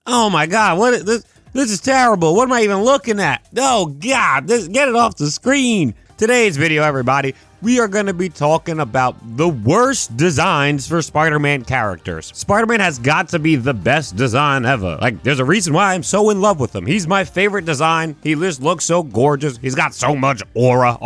Oh my God, what is this? This is terrible. What am I even looking at? Oh God, get it off the screen. Today's video, everybody, we are going to be talking about the worst designs for Spider-Man characters. Spider-Man has got to be the best design ever. Like, there's a reason why I'm so in love with him. He's my favorite design. He just looks so gorgeous. He's got so much aura.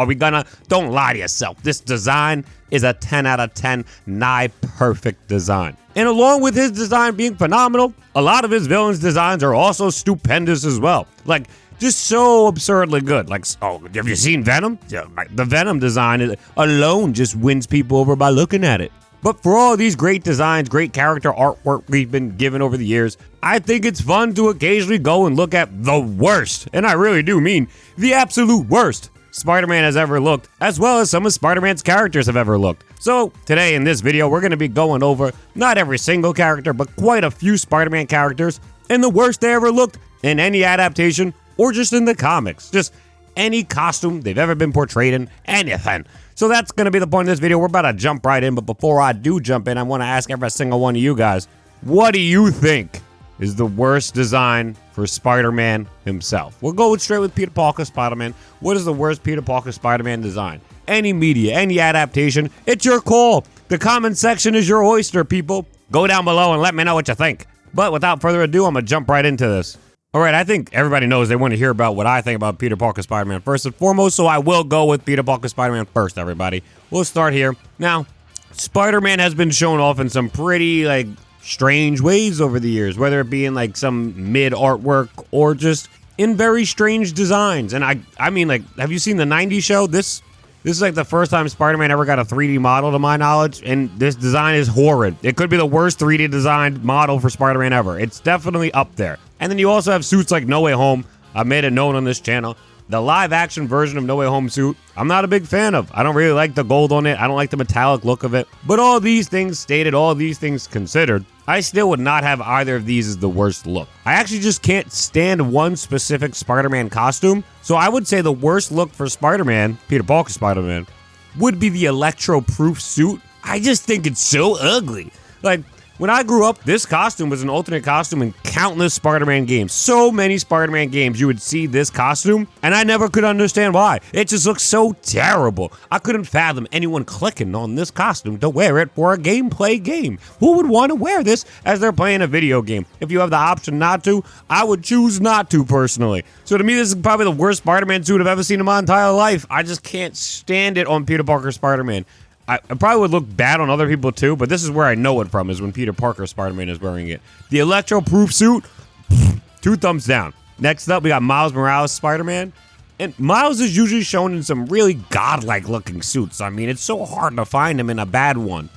Don't lie to yourself. This design is a 10 out of 10, nigh perfect design. And along with his design being phenomenal, a lot of his villains' designs are also stupendous as well. Like, just so absurdly good. Like, oh, have you seen Venom? Yeah, the Venom design alone just wins people over by looking at it. But for all these great designs, great character artwork we've been given over the years, I think it's fun to occasionally go and look at the worst, and I really do mean the absolute worst, Spider-Man has ever looked, as well as some of Spider-Man's characters have ever looked. So today in this video, we're going to be going over not every single character, but quite a few Spider-Man characters and the worst they ever looked in any adaptation or just in the comics. Just any costume they've ever been portrayed in, anything. So that's going to be the point of this video. We're about to jump right in, but before I do jump in, I want to ask every single one of you guys, what do you think is the worst design for Spider-Man himself? We'll go straight with Peter Parker Spider-Man. What is the worst Peter Parker Spider-Man design? Any media, any adaptation, it's your call. The comment section is your oyster, people. Go down below and let me know what you think. But without further ado, I'm going to jump right into this. All right, I think everybody knows they want to hear about what I think about Peter Parker Spider-Man first and foremost, so I will go with Peter Parker Spider-Man first, everybody. We'll start here. Now, Spider-Man has been shown off in some pretty, strange ways over the years, whether it be in, some mid artwork or just in very strange designs. And I mean, have you seen the 90s show? This is the first time Spider-Man ever got a 3D model to my knowledge, and this design is horrid. It could be the worst 3D designed model for Spider-Man ever. It's definitely up there. And then you also have suits like No Way Home. I've made it known on this channel. The live-action version of No Way Home suit, I'm not a big fan of. I don't really like the gold on it. I don't like the metallic look of it. But all these things stated, all these things considered, I still would not have either of these as the worst look. I actually just can't stand one specific Spider-Man costume. So I would say the worst look for Spider-Man, Peter Parker Spider-Man, would be the Electro-proof suit. I just think it's so ugly. When I grew up, this costume was an alternate costume in countless Spider-Man games. So many Spider-Man games, you would see this costume, and I never could understand why. It just looks so terrible. I couldn't fathom anyone clicking on this costume to wear it for a gameplay game. Who would want to wear this as they're playing a video game? If you have the option not to, I would choose not to personally. So to me, this is probably the worst Spider-Man suit I've ever seen in my entire life. I just can't stand it on Peter Parker Spider-Man. I probably would look bad on other people too, but this is where I know it from, is when Peter Parker Spider-Man is wearing it. The Electro-proof suit, 2 thumbs down. Next up, we got Miles Morales Spider-Man. And Miles is usually shown in some really godlike looking suits. I mean, it's so hard to find him in a bad one.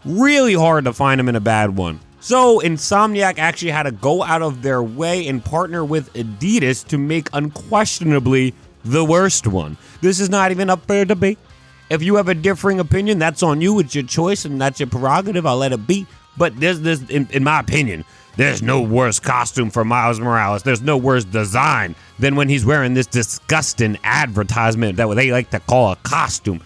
Really hard to find him in a bad one. So Insomniac actually had to go out of their way and partner with Adidas to make unquestionably the worst one. This is not even up for debate. If you have a differing opinion, that's on you. It's your choice, and that's your prerogative. I'll let it be. But in my opinion, there's no worse costume for Miles Morales. There's no worse design than when he's wearing this disgusting advertisement that they like to call a costume.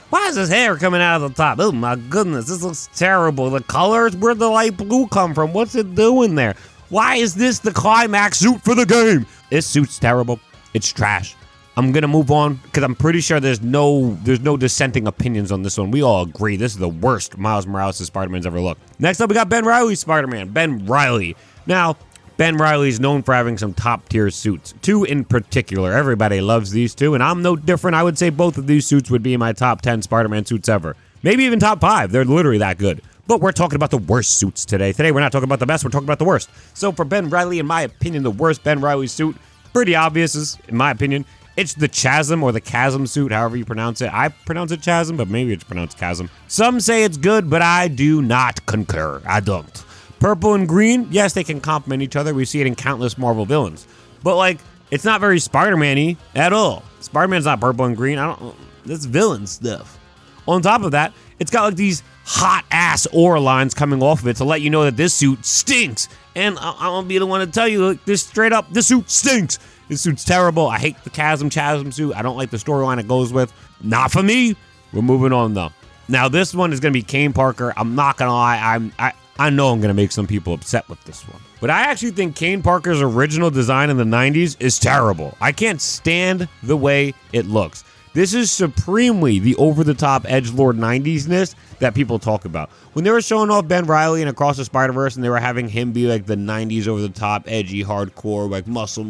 Why is his hair coming out of the top? Oh my goodness, this looks terrible. The colors, where'd the light blue come from? What's it doing there? Why is this the climax suit for the game? This suit's terrible. It's trash. I'm going to move on because I'm pretty sure there's no dissenting opinions on this one. We all agree this is the worst Miles Morales Spider-Man's ever looked. Next up, we got Ben Reilly Spider-Man. Ben Reilly. Now, Ben Reilly is known for having some top-tier suits. 2 in particular. Everybody loves these 2, and I'm no different. I would say both of these suits would be in my top 10 Spider-Man suits ever. Maybe even top 5. They're literally that good. But we're talking about the worst suits today. Today, we're not talking about the best. We're talking about the worst. So for Ben Reilly, in my opinion, the worst Ben Reilly suit, pretty obvious is, in my opinion, it's the Chasm or the Chasm Suit, however you pronounce it. I pronounce it Chasm, but maybe it's pronounced Chasm. Some say it's good, but I do not concur. I don't. Purple and green, yes, they can complement each other. We see it in countless Marvel villains. But, it's not very Spider-Man-y at all. Spider-Man's not purple and green. That's villain stuff. On top of that, it's got, these hot-ass aura lines coming off of it to let you know that this suit stinks. And I'm going to be the one to tell you, this straight up, this suit stinks. This suit's terrible. I hate the Chasm suit. I don't like the storyline it goes with. Not for me. We're moving on, though. Now, this one is going to be Kaine Parker. I'm not going to lie. I know I'm going to make some people upset with this one. But I actually think Kaine Parker's original design in the 90s is terrible. I can't stand the way it looks. This is supremely the over-the-top edgelord 90s-ness that people talk about. When they were showing off Ben Reilly and Across the Spider-Verse and they were having him be like the 90s over-the-top, edgy, hardcore, like muscle,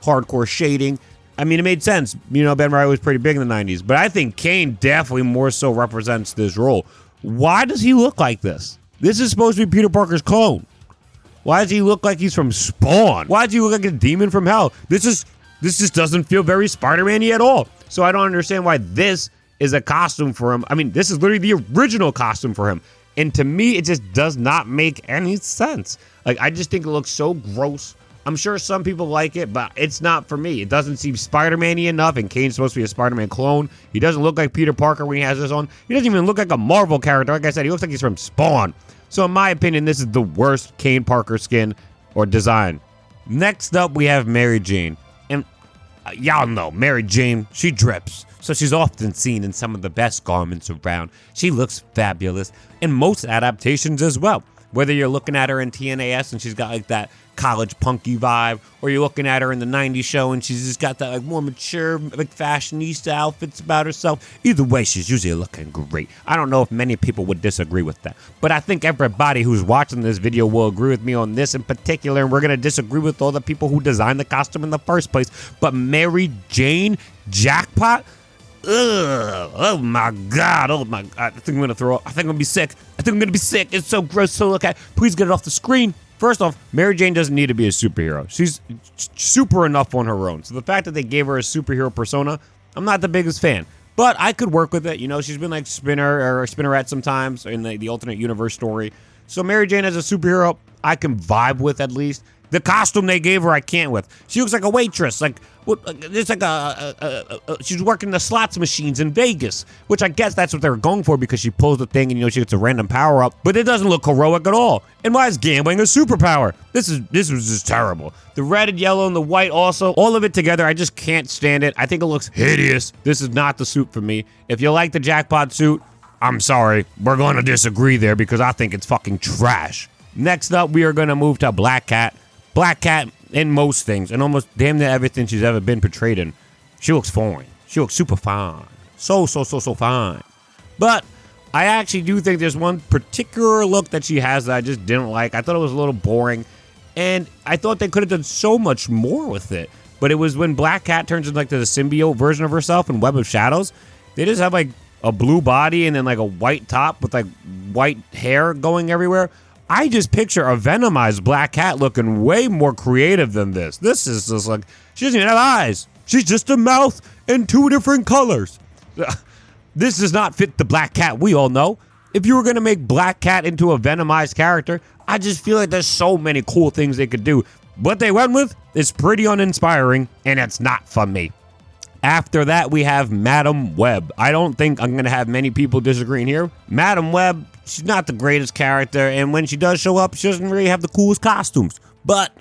hardcore shading, I mean, it made sense. You know, Ben Reilly was pretty big in the 90s. But I think Kaine definitely more so represents this role. Why does he look like this? This is supposed to be Peter Parker's clone. Why does he look like he's from Spawn? Why does he look like a demon from hell? This just doesn't feel very Spider-Man-y at all. So I don't understand why this is a costume for him. I mean, this is literally the original costume for him. And to me, it just does not make any sense. Like, I just think it looks so gross. I'm sure some people like it, but it's not for me. It doesn't seem Spider-Man-y enough, and Kaine's supposed to be a Spider-Man clone. He doesn't look like Peter Parker when he has this on. He doesn't even look like a Marvel character. Like I said, he looks like he's from Spawn. So in my opinion, this is the worst Kaine Parker skin or design. Next up, we have Mary Jane. And y'all know, Mary Jane, she drips. So she's often seen in some of the best garments around. She looks fabulous in most adaptations as well. Whether you're looking at her in TNAS and she's got like that college punky vibe, or you're looking at her in the 90s show and she's just got that like more mature, like fashionista outfits about herself. Either way, she's usually looking great. I don't know if many people would disagree with that, but I think everybody who's watching this video will agree with me on this in particular, and we're going to disagree with all the people who designed the costume in the first place. But Mary Jane Jackpot? Ugh, oh my god, I think I'm gonna throw up. I think I'm gonna be sick. It's so gross to look at. Please get it off the screen. First off, Mary Jane doesn't need to be a superhero. She's super enough on her own. So the fact that they gave her a superhero persona, I'm not the biggest fan. But I could work with it. You know, she's been like Spinner or Spinnerette sometimes in the alternate universe story. So Mary Jane as a superhero, I can vibe with at least. The costume they gave her, I can't with. She looks like a waitress. Like, it's like she's working the slots machines in Vegas, which I guess that's what they were going for because she pulls the thing and, you know, she gets a random power up. But it doesn't look heroic at all. And why is gambling a superpower? This was just terrible. The red and yellow and the white also, all of it together, I just can't stand it. I think it looks hideous. This is not the suit for me. If you like the Jackpot suit, I'm sorry. We're going to disagree there because I think it's fucking trash. Next up, we are going to move to Black Cat. Black Cat in most things, and almost damn near everything she's ever been portrayed in. She looks fine. She looks super fine. So fine. But I actually do think there's one particular look that she has that I just didn't like. I thought it was a little boring, and I thought they could have done so much more with it. But it was when Black Cat turns into like the symbiote version of herself in Web of Shadows. They just have like a blue body and then like a white top with like white hair going everywhere. I just picture a Venomized Black Cat looking way more creative than this. This is just like, she doesn't even have eyes. She's just a mouth and two different colors. This does not fit the Black Cat we all know. If you were going to make Black Cat into a Venomized character, I just feel like there's so many cool things they could do. What they went with is pretty uninspiring, and it's not for me. After that, we have Madam Web. I don't think I'm going to have many people disagreeing here. Madam Web, she's not the greatest character, and when she does show up, she doesn't really have the coolest costumes. But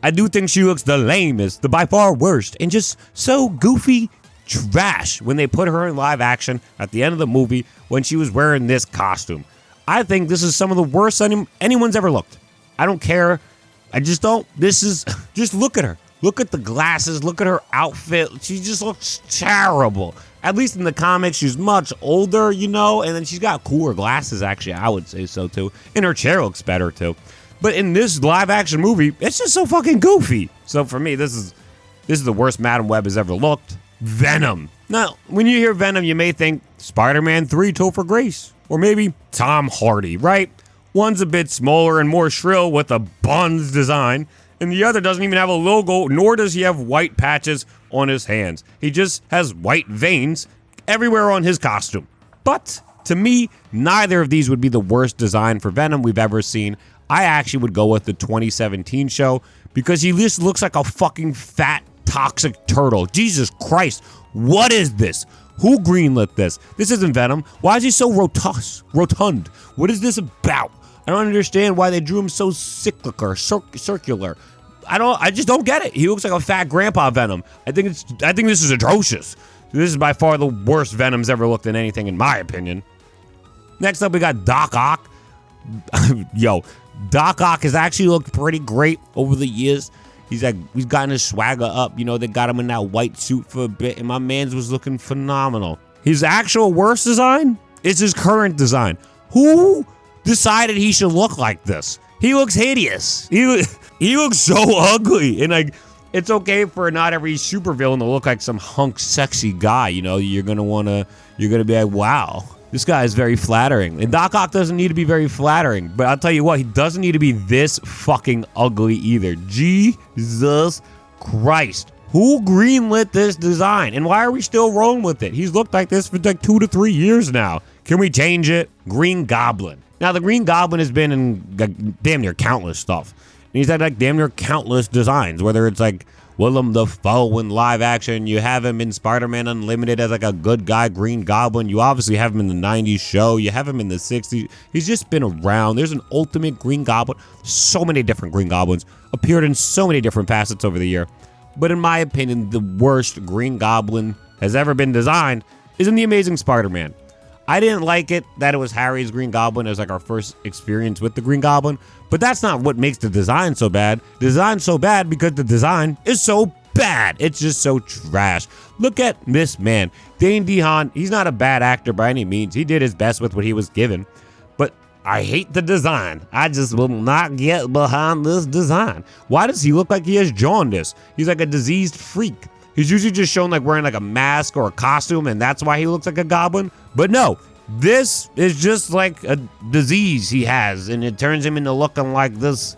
I do think she looks the lamest, the by far worst, and just so goofy trash when they put her in live action at the end of the movie when she was wearing this costume. I think this is some of the worst anyone's ever looked. I don't care. I just don't. Just look at her. Look at the glasses. Look at her outfit. She just looks terrible. At least in the comics, she's much older, you know, and then she's got cooler glasses, actually. I would say so, too. And her chair looks better, too. But in this live-action movie, it's just so fucking goofy. So for me, this is the worst Madam Web has ever looked. Venom. Now, when you hear Venom, you may think Spider-Man 3 Topher Grace. Or maybe Tom Hardy, right? One's a bit smaller and more shrill with a buns design, and the other doesn't even have a logo, nor does he have white patches on his hands. He just has white veins everywhere on his costume. But to me, neither of these would be the worst design for Venom we've ever seen. I actually would go with the 2017 show because he just looks like a fucking fat, toxic turtle. Jesus Christ, what is this? Who greenlit this? This isn't Venom. Why is he so rotund? What is this about? I don't understand why they drew him so cyclical, circular. I just don't get it. He looks like a fat grandpa Venom. I think this is atrocious. This is by far the worst Venom's ever looked in anything, in my opinion. Next up, we got Doc Ock. Yo, Doc Ock has actually looked pretty great over the years. He's gotten his swagger up. You know, they got him in that white suit for a bit, and my man's was looking phenomenal. His actual worst design is his current design. Who decided he should look like this? He looks hideous. He looks so ugly, and like, it's okay for not every supervillain to look like some hunk sexy guy. You know, you're gonna be like, wow, this guy is very flattering. And Doc Ock doesn't need to be very flattering, but I'll tell you what, he doesn't need to be this fucking ugly either. Jesus Christ. Who greenlit this design? And why are we still rolling with it? He's looked like this for like 2 to 3 years now. Can we change it? Green Goblin. Now, the Green Goblin has been in like, damn near countless stuff. And he's had like damn near countless designs, whether it's like Willem Dafoe in live action, you have him in Spider-Man Unlimited as like a good guy Green Goblin, you obviously have him in the 90s show, you have him in the 60s, he's just been around. There's an ultimate Green Goblin. So many different Green Goblins appeared in so many different facets over the year. But in my opinion, the worst Green Goblin has ever been designed is in The Amazing Spider-Man. I didn't like it that it was Harry's Green Goblin as like our first experience with the Green Goblin, but that's not what makes the design so bad. The design's so bad because the design is so bad. It's just so trash. Look at this man. Dane DeHaan, he's not a bad actor by any means. He did his best with what he was given, but I hate the design. I just will not get behind this design. Why does he look like he has jaundice? He's like a diseased freak. He's usually just shown like wearing like a mask or a costume, and that's why he looks like a goblin. But no, this is just like a disease he has, and it turns him into looking like this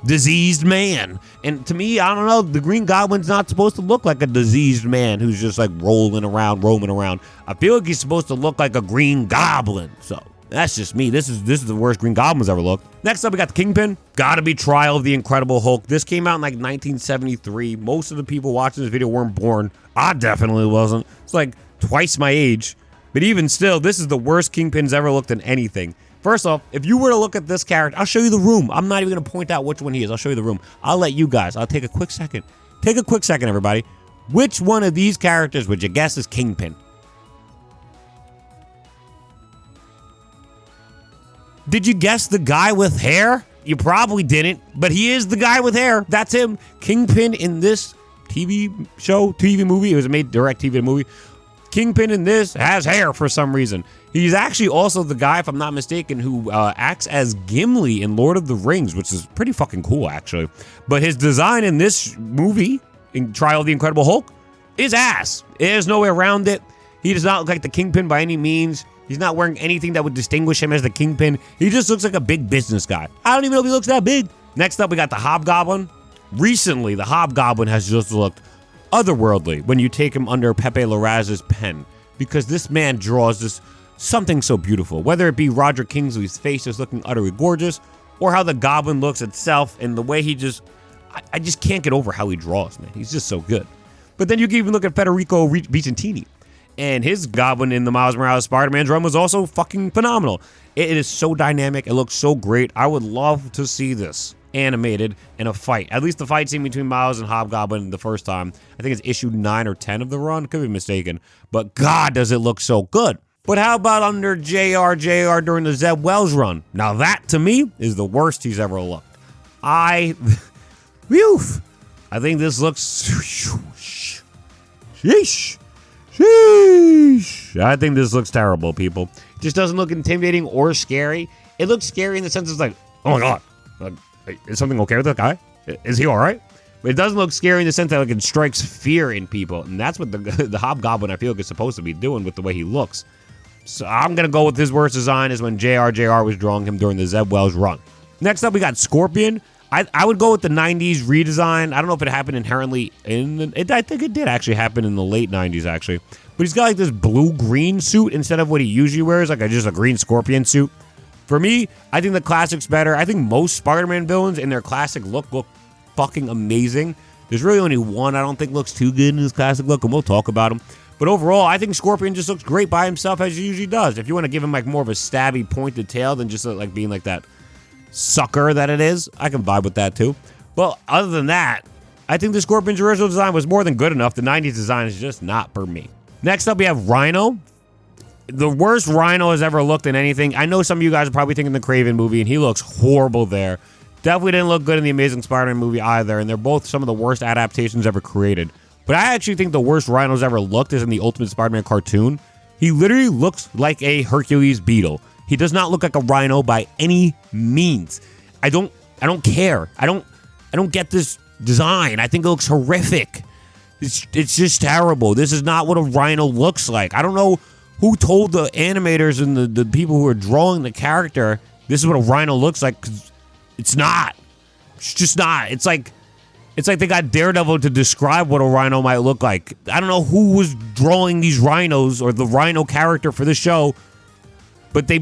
diseased man. And to me, I don't know, the Green Goblin's not supposed to look like a diseased man who's just like roaming around. I feel like he's supposed to look like a Green Goblin. So that's just me. This is the worst Green Goblin's ever looked. Next up, we got the Kingpin. Gotta be Trial of the Incredible Hulk. This came out in like 1973. Most of the people watching this video weren't born. I definitely wasn't. It's like twice my age. But even still, this is the worst Kingpin's ever looked in anything. First off, if you were to look at this character, I'll show you the room. I'm not even going to point out which one he is. I'll show you the room. I'll let you guys. I'll take a quick second. Take a quick second, everybody. Which one of these characters would you guess is Kingpin? Did you guess the guy with hair? You probably didn't, but he is the guy with hair. That's him. Kingpin in this TV show, TV movie. It was a made direct TV movie. Kingpin in this has hair for some reason. He's actually also the guy, if I'm not mistaken, who acts as Gimli in Lord of the Rings, which is pretty fucking cool, actually. But his design in this movie, in Trial of the Incredible Hulk, is ass. There's no way around it. He does not look like the Kingpin by any means. He's not wearing anything that would distinguish him as the Kingpin. He just looks like a big business guy. I don't even know if he looks that big. Next up, we got the Hobgoblin. Recently, the Hobgoblin has just looked otherworldly when you take him under Pepe Larraz's pen, because this man draws this something so beautiful, whether it be Roger Kingsley's face is looking utterly gorgeous, or how the Goblin looks itself, and the way he just, I just can't get over how he draws, man. He's just so good. But then you can even look at Federico Vicentini, and his Goblin in the Miles Morales Spider-Man's run was also fucking phenomenal. It is so dynamic. It looks so great. I would love to see this animated in a fight. At least the fight scene between Miles and Hobgoblin the first time. I think it's issue 9 or 10 of the run. Could be mistaken. But God, does it look so good. But how about under JR during the Zeb Wells run? Now that, to me, is the worst he's ever looked. I think this looks... Sheesh. I think this looks terrible, people. It just doesn't look intimidating or scary. It looks scary in the sense it's like, oh my God. Is something okay with that guy? Is he all right? But it doesn't look scary in the sense that like, it strikes fear in people. And that's what the Hobgoblin, I feel like, is supposed to be doing with the way he looks. So I'm going to go with his worst design is when JR was drawing him during the Zeb Wells run. Next up, we got Scorpion. I would go with the 90s redesign. I don't know if it happened inherently I think it did actually happen in the late 90s, actually. But he's got like this blue-green suit instead of what he usually wears, like just a green Scorpion suit. For me, I think the classic's better. I think most Spider-Man villains in their classic look fucking amazing. There's really only one I don't think looks too good in his classic look, and we'll talk about him. But overall, I think Scorpion just looks great by himself, as he usually does. If you want to give him like more of a stabby, pointed tail than just like being like that sucker that it is, I can vibe with that too. But other than that, I think the Scorpion's original design was more than good enough. The 90s design is just not for me. Next up, we have Rhino. The worst Rhino has ever looked in anything. I know some of you guys are probably thinking the Craven movie, and he looks horrible there. Definitely didn't look good in the Amazing Spider-Man movie either, and they're both some of the worst adaptations ever created. But I actually think the worst Rhino's ever looked is in the Ultimate Spider-Man cartoon. He literally looks like a Hercules beetle. He does not look like a Rhino by any means. I don't care. I don't get this design. I think it looks horrific. It's just terrible. This is not what a Rhino looks like. I don't know who told the animators and the people who are drawing the character this is what a Rhino looks like, 'cause it's not. It's just not. It's like they got Daredevil to describe what a Rhino might look like. I don't know who was drawing these rhinos or the Rhino character for the show, but they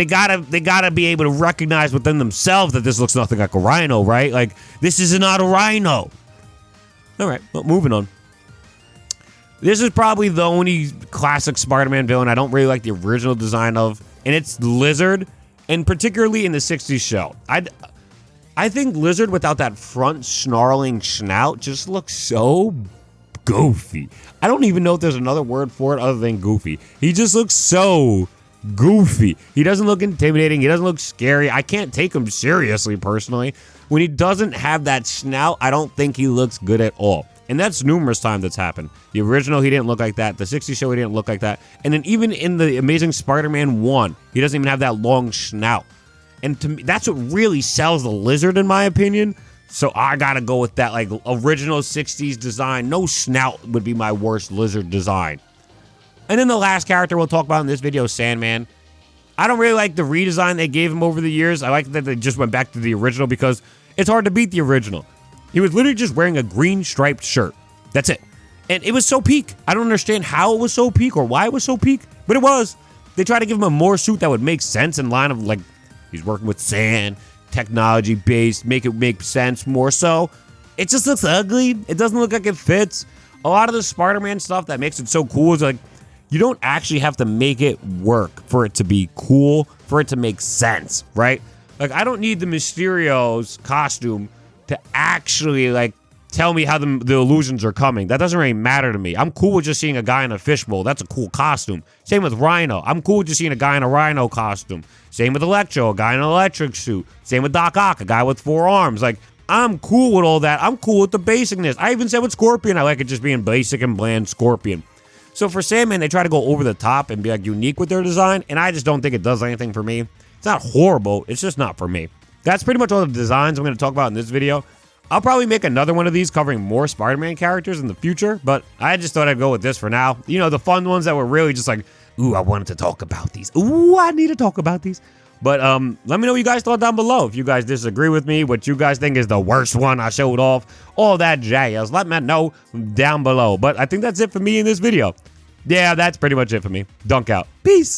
gotta be able to recognize within themselves that this looks nothing like a Rhino, right? Like, this is not a Rhino. All right, well, moving on. This is probably the only classic Spider-Man villain I don't really like the original design of, and it's Lizard, and particularly in the 60s show. I think Lizard without that front snarling snout just looks so goofy. I don't even know if there's another word for it other than goofy. He just looks so goofy. He doesn't look intimidating. He doesn't look scary. I can't take him seriously, personally. When he doesn't have that snout, I don't think he looks good at all. And that's numerous times that's happened. The original, he didn't look like that. The 60s show, he didn't look like that. And then even in the Amazing Spider-Man 1, he doesn't even have that long snout. And to me, that's what really sells the Lizard, in my opinion. So I gotta go with that, like, original 60s design. No snout would be my worst Lizard design. And then the last character we'll talk about in this video is Sandman. I don't really like the redesign they gave him over the years. I like that they just went back to the original because it's hard to beat the original. He was literally just wearing a green striped shirt. That's it. And it was so peak. I don't understand how it was so peak or why it was so peak, but it was. They tried to give him a more suit that would make sense in line of, like, he's working with sand, technology based, make it make sense more so. It just looks ugly. It doesn't look like it fits. A lot of the Spider-Man stuff that makes it so cool is like, you don't actually have to make it work for it to be cool, for it to make sense, right? Like, I don't need the Mysterio's costume to actually, like, tell me how the illusions are coming. That doesn't really matter to me. I'm cool with just seeing a guy in a fishbowl. That's a cool costume. Same with Rhino. I'm cool with just seeing a guy in a Rhino costume. Same with Electro, a guy in an electric suit. Same with Doc Ock, a guy with 4 arms. Like, I'm cool with all that. I'm cool with the basicness. I even said with Scorpion, I like it just being basic and bland Scorpion. So for Sandman, they try to go over the top and be, like, unique with their design, and I just don't think it does anything for me. It's not horrible. It's just not for me. That's pretty much all the designs I'm going to talk about in this video. I'll probably make another one of these covering more Spider-Man characters in the future, but I just thought I'd go with this for now. You know, the fun ones that were really just like, ooh, I wanted to talk about these. Ooh, I need to talk about these. But let me know what you guys thought down below. If you guys disagree with me, what you guys think is the worst one I showed off, all that jazz, let me know down below. But I think that's it for me in this video. Yeah, that's pretty much it for me. Dunk out. Peace.